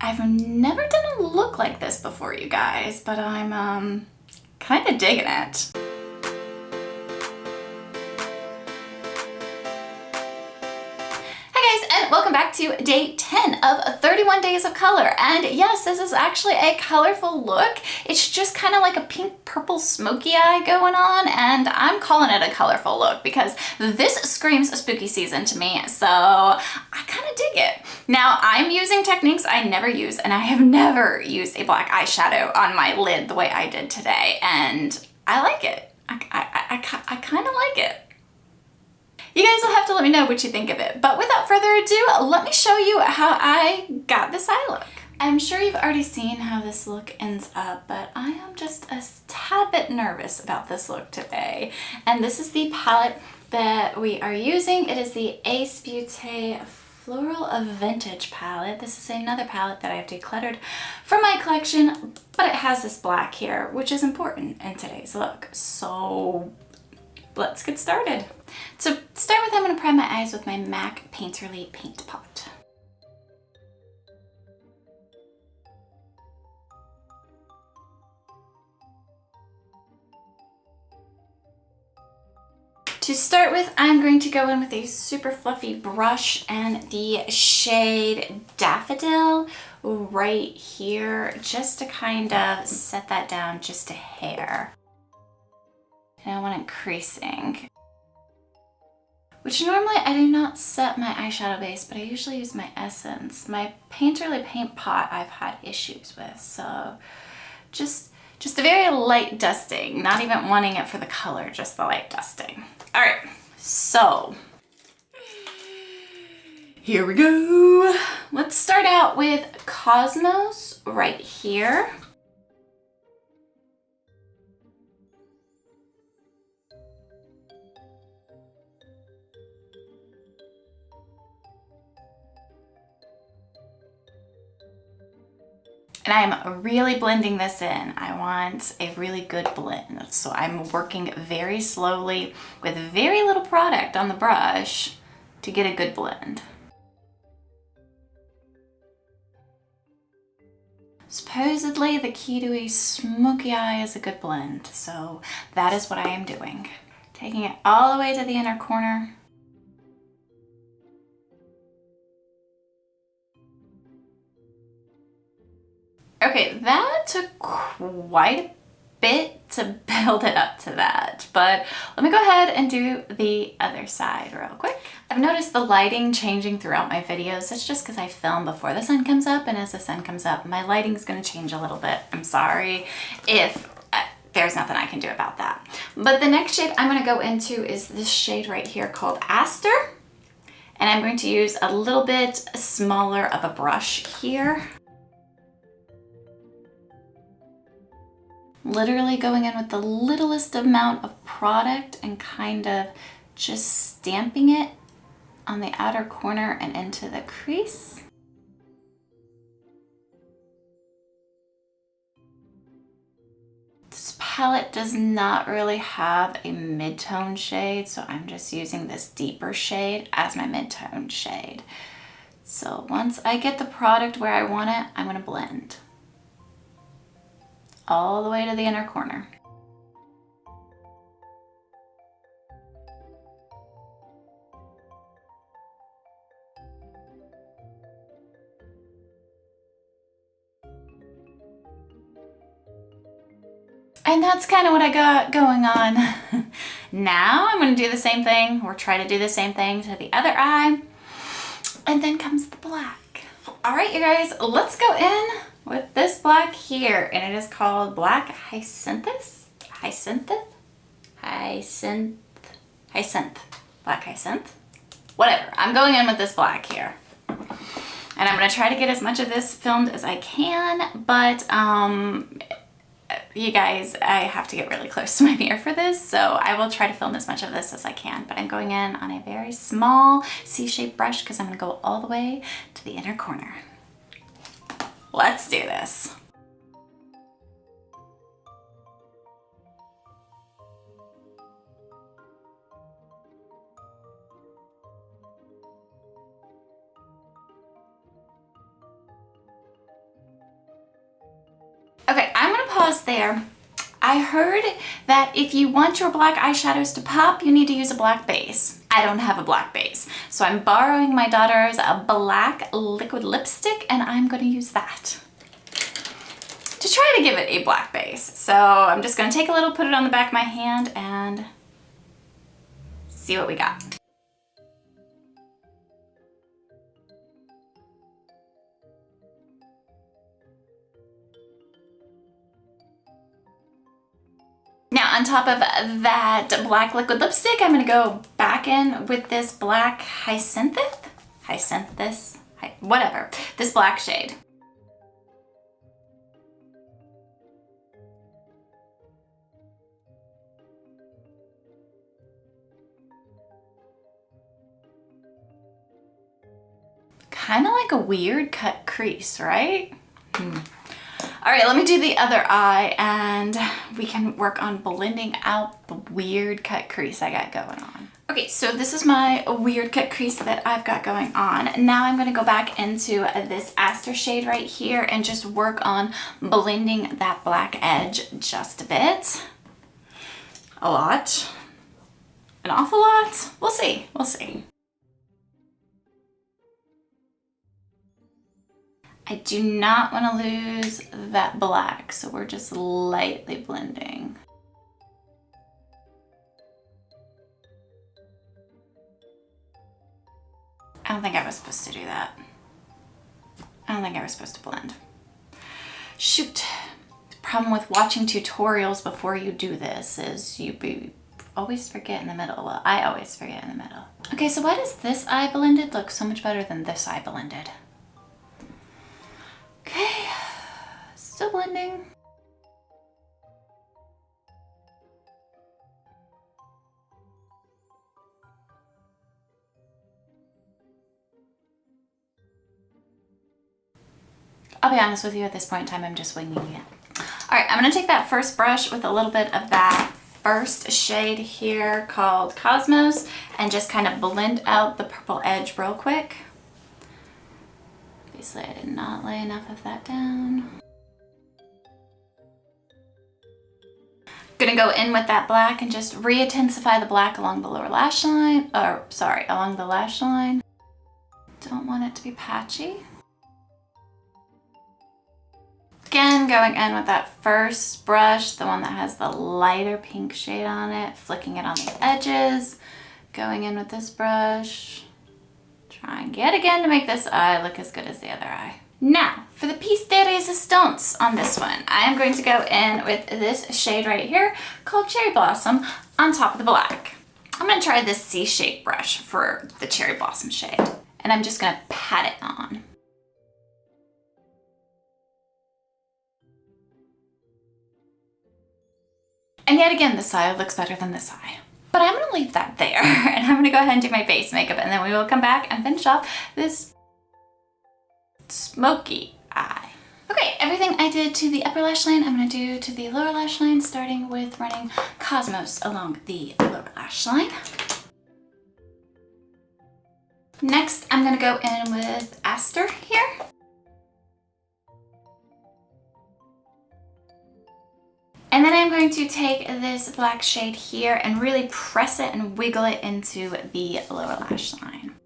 I've never done a look like this before, you guys, but I'm kind of digging it. And welcome back to day 10 of 31 days of color. And yes, this is actually a colorful look. It's just kind of like a pink purple smoky eye going on, and I'm calling it a colorful look because this screams a spooky season to me, so I kind of dig it. Now, I'm using techniques I never use, and I have never used a black eyeshadow on my lid the way I did today, and I like it. I kind of like it. You guys will have to let me know what you think of it. But without further ado, let me show you how I got this eye look. I'm sure you've already seen how this look ends up, but I am just a tad bit nervous about this look today. And this is the palette that we are using. It is the Ace Beaute Floral Vintage palette. This is another palette that I have decluttered from my collection, but it has this black here, which is important in today's look. So let's get started. To start with, I'm going to prime my eyes with my MAC Painterly Paint Pot. To start with, I'm going to go in with a super fluffy brush and the shade Daffodil right here, just to kind of set that down just a hair. And I want it creasing. Which normally I do not set my eyeshadow base, but I usually use my essence. My Painterly Paint Pot I've had issues with, so just a very light dusting, not even wanting it for the color, just the light dusting. All right, so here we go. Let's start out with Cosmos right here. And I'm really blending this in. I want a really good blend. So I'm working very slowly with very little product on the brush to get a good blend. Supposedly the key to a smoky eye is a good blend. So that is what I am doing. Taking it all the way to the inner corner. Okay, that took quite a bit to build it up to that, but let me go ahead and do the other side real quick. I've noticed the lighting changing throughout my videos. That's just because I film before the sun comes up, and as the sun comes up, my lighting's gonna change a little bit. I'm sorry if there's nothing I can do about that. But the next shade I'm gonna go into is this shade right here called Aster, and I'm going to use a little bit smaller of a brush here. Literally going in with the littlest amount of product and kind of just stamping it on the outer corner and into the crease. This palette does not really have a mid-tone shade, so I'm just using this deeper shade as my mid-tone shade. So once I get the product where I want it, I'm gonna blend all the way to the inner corner. And that's kind of what I got going on. Now I'm going to do the same thing, or try to do the same thing to the other eye. And then comes the black. All right, you guys, let's go in with this black here, and it is called Black Hyacinthus? Black Hyacinth? Whatever, I'm going in with this black here. And I'm gonna try to get as much of this filmed as I can, but you guys, I have to get really close to my mirror for this, so I will try to film as much of this as I can, but I'm going in on a very small C-shaped brush because I'm gonna go all the way to the inner corner. Let's do this. pause there. I heard that if you want your black eyeshadows to pop, you need to use a black base. I don't have a black base, so I'm borrowing my daughter's black liquid lipstick, and I'm going to use that to try to give it a black base. So I'm just going to take a little, put it on the back of my hand, and see what we got. Now on top of that black liquid lipstick, I'm gonna go back in with this black whatever, this black shade. Kind of like a weird cut crease, right? All right, let me do the other eye and we can work on blending out the weird cut crease I got going on. Okay, so this is my weird cut crease that I've got going on. Now I'm gonna go back into this Aster shade right here and just work on blending that black edge just a bit. A lot. An awful lot. We'll see, we'll see. I do not want to lose that black, so we're just lightly blending. I don't think I was supposed to do that. I don't think I was supposed to blend. Shoot. The problem with watching tutorials before you do this is you always forget in the middle. Well, I always forget in the middle. Okay, so why does this eye blended look so much better than this eye blended? Okay, still blending. I'll be honest with you, at this point in time, I'm just winging it. All right, I'm gonna take that first brush with a little bit of that first shade here called Cosmos and just kind of blend out the purple edge real quick. Obviously, I did not lay enough of that down. Gonna go in with that black and just re-intensify the black along the lower lash line, or sorry, along the lash line. Don't want it to be patchy. Again, going in with that first brush, the one that has the lighter pink shade on it, flicking it on the edges, going in with this brush. Trying yet again to make this eye look as good as the other eye. Now, for the piece de resistance on this one, I am going to go in with this shade right here called Cherry Blossom on top of the black. I'm going to try this C-shaped brush for the Cherry Blossom shade, and I'm just going to pat it on. And yet again, this eye looks better than this eye. But I'm gonna leave that there and I'm gonna go ahead and do my base makeup, and then we will come back and finish off this smoky eye. Okay, everything I did to the upper lash line, I'm gonna do to the lower lash line, starting with running Cosmos along the lower lash line. Next, I'm gonna go in with Aster here. And then I'm going to take this black shade here and really press it and wiggle it into the lower lash line.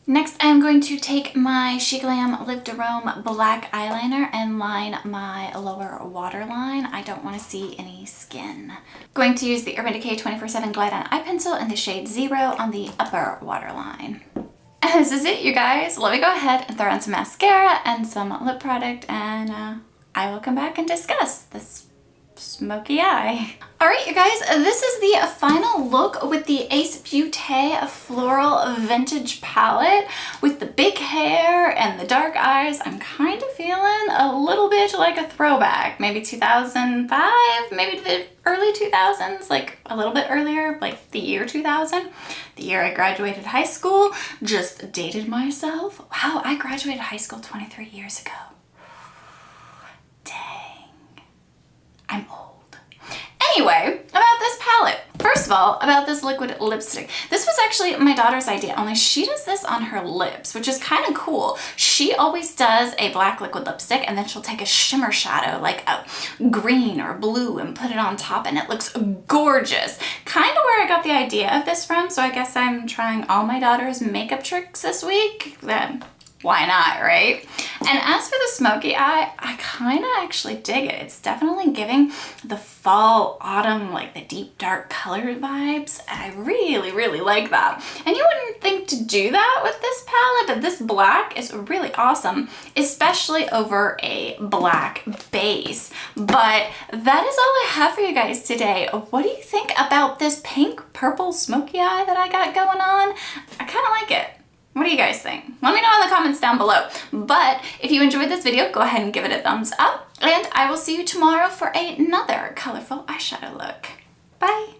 Next, I'm going to take my SheGlam Live to Roam black eyeliner and line my lower waterline. I don't want to see any skin. Going to use the Urban Decay 24/7 Glide On Eye Pencil in the shade 0 on the upper waterline. And this is it, you guys. Let me go ahead and throw on some mascara and some lip product, and I will come back and discuss this smoky eye. All right, you guys, this is the final look with the Ace Beaute Floral Vintage palette with the big hair and the dark eyes. I'm kind of feeling a little bit like a throwback, maybe 2005, maybe the early 2000s, like a little bit earlier, like the year 2000, the year I graduated high school. Just dated myself. Wow, I graduated high school 23 years ago. Dang. I'm old. Anyway, about this palette. First of all, about this liquid lipstick. This was actually my daughter's idea, only she does this on her lips, which is kind of cool. She always does a black liquid lipstick and then she'll take a shimmer shadow, like a green or blue, and put it on top, and it looks gorgeous. Kind of where I got the idea of this from, so I guess I'm trying all my daughter's makeup tricks this week. Then why not, right? And as for the smoky eye, I kind of actually dig it. It's definitely giving the fall, autumn, like the deep dark color vibes. I really, really like that. And you wouldn't think to do that with this palette, but this black is really awesome, especially over a black base. But that is all I have for you guys today. What do you think about this pink purple smoky eye that I got going on? I kind of like it. What do you guys think? Let me know in the comments down below. But if you enjoyed this video, go ahead and give it a thumbs up. And I will see you tomorrow for another colorful eyeshadow look. Bye.